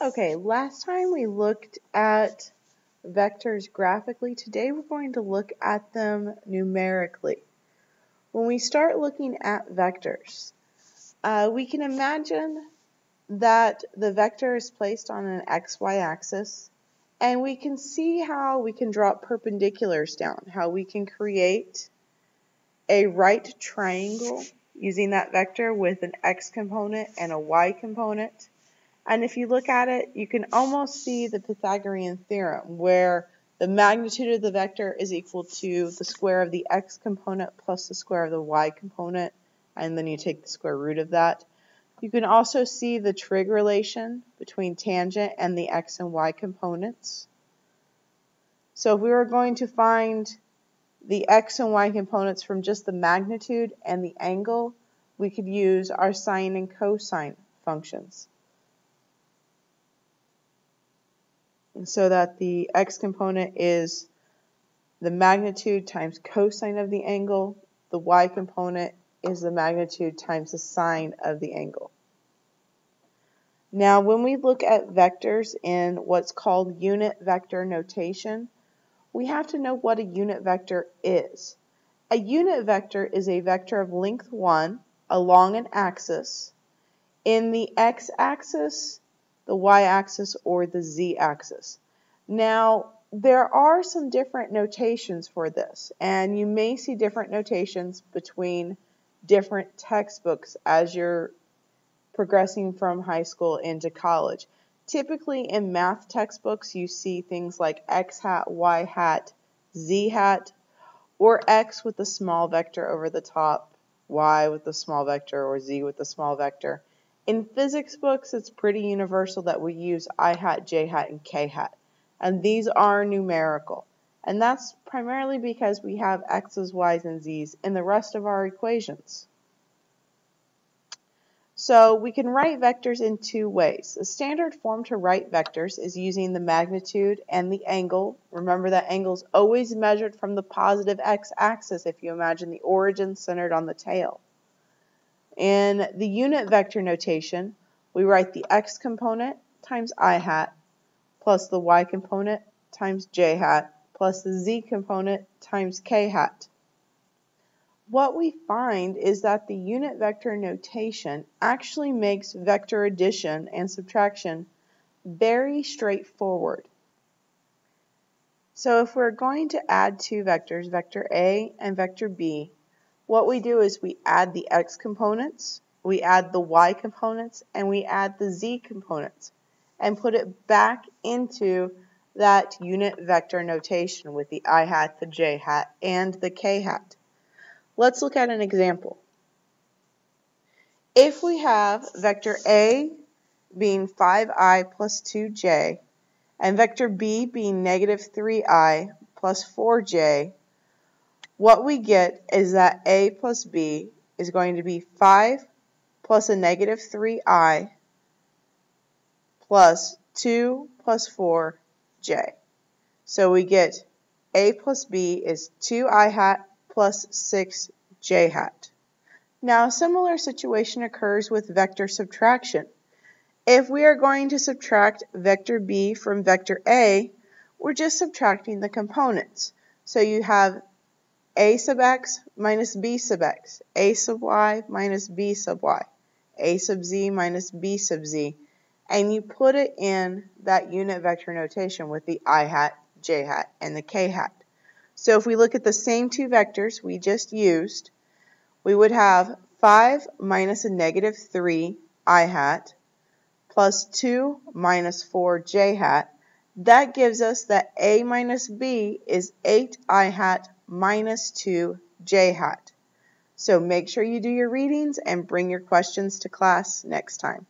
Okay, last time we looked at vectors graphically. Today we're going to look at them numerically. When we start looking at vectors, we can imagine that the vector is placed on an xy axis, and we can see how we can drop perpendiculars down, how we can create a right triangle using that vector with an x component and a y component. And if you look at it, you can almost see the Pythagorean theorem, where the magnitude of the vector is equal to the square of the x component plus the square of the y component, and then you take the square root of that. You can also see the trig relation between tangent and the x and y components. So if we were going to find the x and y components from just the magnitude and the angle, we could use our sine and cosine functions. So that the x component is the magnitude times cosine of the angle, the y component is the magnitude times the sine of the angle. Now when we look at vectors in what's called unit vector notation, we have to know what a unit vector is. A unit vector is a vector of length 1 along an axis in the x-axis, the y-axis, or the z-axis. Now, there are some different notations for this, and you may see different notations between different textbooks as you're progressing from high school into college. Typically in math textbooks, you see things like x hat, y hat, z hat, or x with the small vector over the top, y with the small vector, or z with the small vector. In physics books, it's pretty universal that we use I hat, j hat, and k hat. And these are numerical. And that's primarily because we have x's, y's, and z's in the rest of our equations. So we can write vectors in two ways. The standard form to write vectors is using the magnitude and the angle. Remember that angle is always measured from the positive x-axis if you imagine the origin centered on the tail. In the unit vector notation, we write the x component times I hat plus the y component times j hat plus the z component times k hat. What we find is that the unit vector notation actually makes vector addition and subtraction very straightforward. So if we're going to add two vectors, vector A and vector B, what we do is we add the x components, we add the y components, and we add the z components, and put it back into that unit vector notation with the I hat, the j hat, and the k hat. Let's look at an example. If we have vector A being 5i plus 2j, and vector B being negative 3i plus 4j, what we get is that A plus B is going to be 5 plus a negative 3i plus 2 plus 4j. So we get A plus B is 2i hat plus 6j hat. Now a similar situation occurs with vector subtraction. If we are going to subtract vector B from vector A, we're just subtracting the components. So you have A sub x minus B sub x, A sub y minus B sub y, A sub z minus B sub z, and you put it in that unit vector notation with the I hat, j hat, and the k hat. So if we look at the same two vectors we just used, we would have 5 minus a negative 3 I hat plus 2 minus 4 j hat. That gives us that A minus B is 8 I hat minus 2 j hat. So make sure you do your readings and bring your questions to class next time.